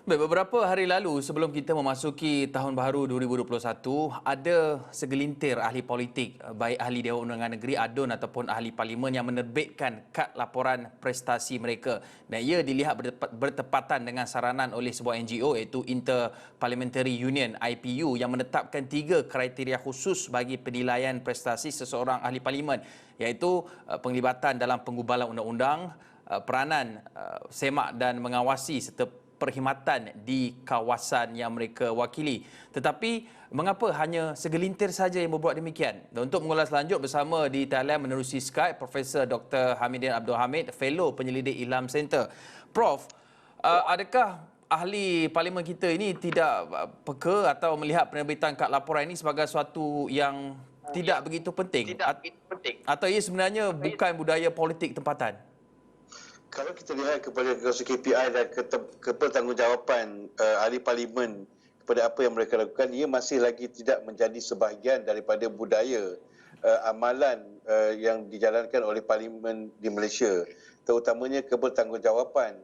Baik, beberapa hari lalu sebelum kita memasuki tahun baru 2021, ada segelintir ahli politik, baik ahli Dewan Undangan Negeri, ADUN ataupun ahli parlimen yang menerbitkan kad laporan prestasi mereka. Dan ia dilihat bertepatan dengan saranan oleh sebuah NGO iaitu Inter-Parliamentary Union IPU yang menetapkan 3 kriteria khusus bagi penilaian prestasi seseorang ahli parlimen, iaitu penglibatan dalam penggubalan undang-undang, peranan semak dan mengawasi serta perkhidmatan di kawasan yang mereka wakili. Tetapi mengapa hanya segelintir saja yang berbuat demikian? Dan untuk mengulas lanjut bersama di talian menerusi Skype Profesor Dr. Hamidin Abdul Hamid, Fellow Penyelidik Ilham Center. Prof, adakah ahli parlimen kita ini tidak peka atau melihat penerbitan kad laporan ini sebagai suatu yang tidak begitu penting? Atau ia sebenarnya bukan budaya politik tempatan? Kalau kita lihat kepada kawasan KPI dan kebertanggungjawapan ahli parlimen kepada apa yang mereka lakukan, ia masih lagi tidak menjadi sebahagian daripada budaya amalan yang dijalankan oleh parlimen di Malaysia, terutamanya kebertanggungjawapan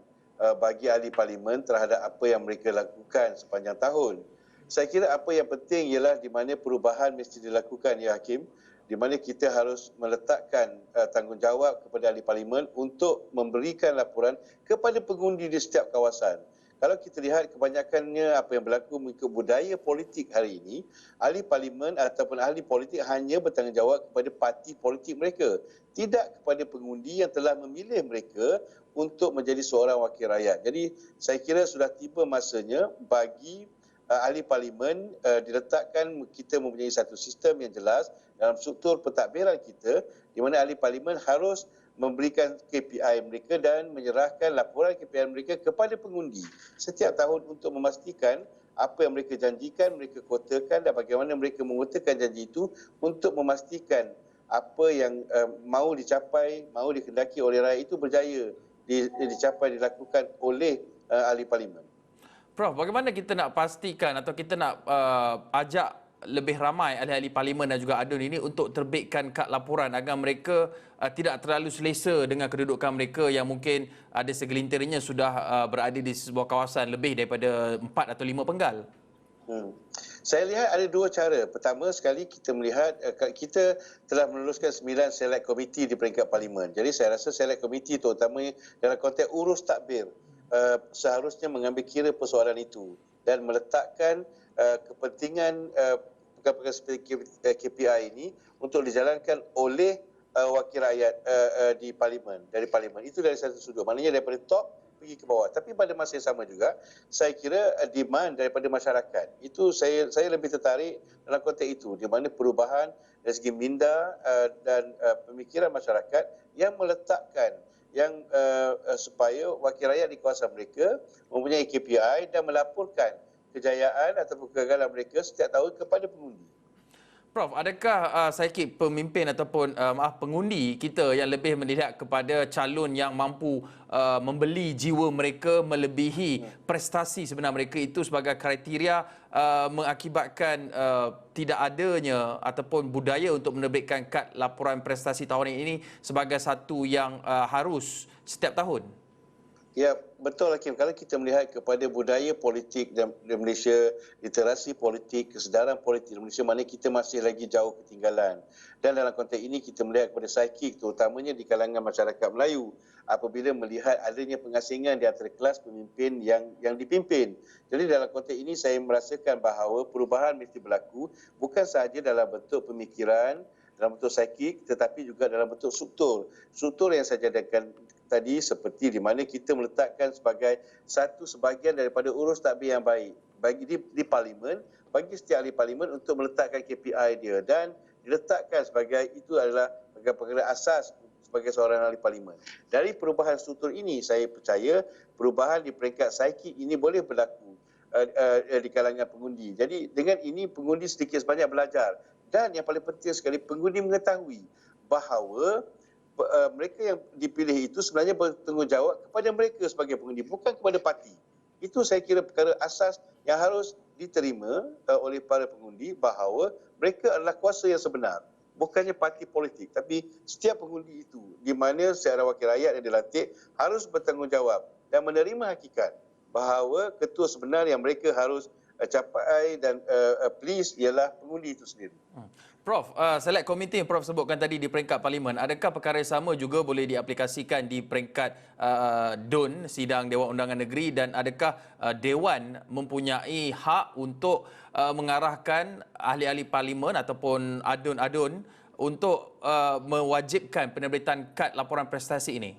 bagi ahli parlimen terhadap apa yang mereka lakukan sepanjang tahun. Saya kira apa yang penting ialah di mana perubahan mesti dilakukan, ya Hakim, di mana kita harus meletakkan tanggungjawab kepada ahli parlimen untuk memberikan laporan kepada pengundi di setiap kawasan. Kalau kita lihat kebanyakannya apa yang berlaku mengikut budaya politik hari ini, ahli parlimen ataupun ahli politik hanya bertanggungjawab kepada parti politik mereka, tidak kepada pengundi yang telah memilih mereka untuk menjadi seorang wakil rakyat. Jadi saya kira sudah tiba masanya bagi ahli parlimen diletakkan kita mempunyai satu sistem yang jelas dalam struktur pentadbiran kita, di mana ahli parlimen harus memberikan KPI mereka dan menyerahkan laporan KPI mereka kepada pengundi setiap tahun untuk memastikan apa yang mereka janjikan, mereka kotakan dan bagaimana mereka mengotakan janji itu untuk memastikan apa yang mahu dicapai, mahu dikehendaki oleh rakyat itu berjaya dicapai, dilakukan oleh ahli parlimen. Prof, bagaimana kita nak pastikan atau kita nak ajak lebih ramai ahli-ahli parlimen dan juga ADUN ini untuk terbitkan kad laporan agar mereka tidak terlalu selesa dengan kedudukan mereka yang mungkin ada segelintirnya sudah berada di sebuah kawasan lebih daripada 4 atau 5 penggal? Saya lihat ada dua cara. Pertama sekali kita melihat kita telah meluluskan 9 select committee di peringkat parlimen. Jadi saya rasa select committee terutama dalam konteks urus tadbir seharusnya mengambil kira persoalan itu dan meletakkan kepentingan perkara-perkara seperti KPI ini untuk dijalankan oleh wakil rakyat di parlimen, dari parlimen. Itu dari satu sudut, maknanya daripada top pergi ke bawah. Tapi pada masa yang sama juga, saya kira demand daripada masyarakat. Itu saya lebih tertarik dalam konteks itu, di mana perubahan dari segi minda dan pemikiran masyarakat yang meletakkan yang supaya wakil rakyat di kawasan mereka mempunyai KPI dan melaporkan kejayaan atau kegagalan mereka setiap tahun kepada pengundi. Prof, adakah saikit pemimpin ataupun pengundi kita yang lebih melihat kepada calon yang mampu membeli jiwa mereka melebihi prestasi sebenar mereka itu sebagai kriteria mengakibatkan tidak adanya ataupun budaya untuk menerbitkan kad laporan prestasi tahun ini sebagai satu yang harus setiap tahun? Ya, betul Hakim. Kalau kita melihat kepada budaya politik di Malaysia, literasi politik, kesedaran politik di Malaysia, mana kita masih lagi jauh ketinggalan. Dan dalam konteks ini kita melihat kepada psikik, terutamanya di kalangan masyarakat Melayu, apabila melihat adanya pengasingan di antara kelas pemimpin yang dipimpin. Jadi dalam konteks ini saya merasakan bahawa perubahan mesti berlaku bukan sahaja dalam bentuk pemikiran, dalam bentuk psikik, tetapi juga dalam bentuk struktur. Struktur yang saya jadikan tadi seperti di mana kita meletakkan sebagai satu sebahagian daripada urus tadbir yang baik bagi di parlimen, bagi setiap ahli parlimen untuk meletakkan KPI dia dan diletakkan sebagai itu adalah perkara asas sebagai seorang ahli parlimen. Dari perubahan struktur ini saya percaya perubahan di peringkat psikik ini boleh berlaku di kalangan pengundi. Jadi dengan ini pengundi sedikit sebanyak belajar dan yang paling penting sekali pengundi mengetahui bahawa mereka yang dipilih itu sebenarnya bertanggungjawab kepada mereka sebagai pengundi, bukan kepada parti. Itu saya kira perkara asas yang harus diterima oleh para pengundi bahawa mereka adalah kuasa yang sebenar. Bukannya parti politik, tapi setiap pengundi itu di mana secara wakil rakyat yang dilantik harus bertanggungjawab dan menerima hakikat bahawa ketua sebenar yang mereka harus capai dan please ialah pengundi itu sendiri. Prof, select komiti yang Prof sebutkan tadi di peringkat parlimen, adakah perkara yang sama juga boleh diaplikasikan di peringkat DUN, Sidang Dewan Undangan Negeri, dan adakah Dewan mempunyai hak untuk mengarahkan ahli-ahli parlimen ataupun adun-adun untuk mewajibkan penerbitan kad laporan prestasi ini?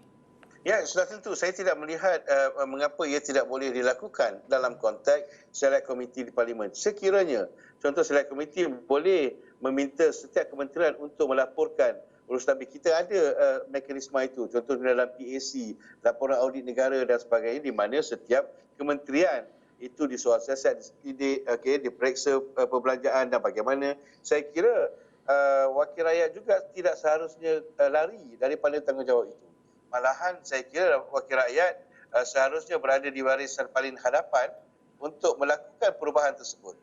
Ya, sudah tentu. Saya tidak melihat mengapa ia tidak boleh dilakukan dalam konteks select komiti di Parlimen. Sekiranya, contoh select komiti boleh meminta setiap kementerian untuk melaporkan urus tabik. Kita ada mekanisme itu. Contoh dalam PAC, laporan audit negara dan sebagainya, di mana setiap kementerian itu disoal siasat, diperiksa perbelanjaan dan bagaimana. Saya kira wakil rakyat juga tidak seharusnya lari daripada tanggungjawab itu. Malahan saya kira wakil rakyat seharusnya berada di barisan paling hadapan untuk melakukan perubahan tersebut.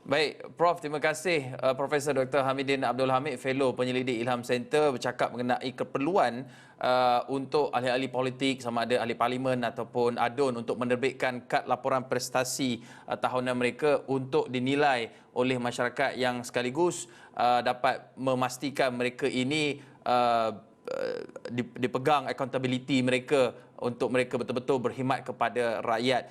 Baik, Prof, terima kasih Profesor Dr. Hamidin Abdul Hamid, Fellow Penyelidik Ilham Center, bercakap mengenai keperluan untuk ahli-ahli politik sama ada ahli parlimen ataupun ADUN untuk menerbitkan kad laporan prestasi tahunan mereka untuk dinilai oleh masyarakat yang sekaligus dapat memastikan mereka ini dipegang accountability mereka untuk mereka betul-betul berkhidmat kepada rakyat.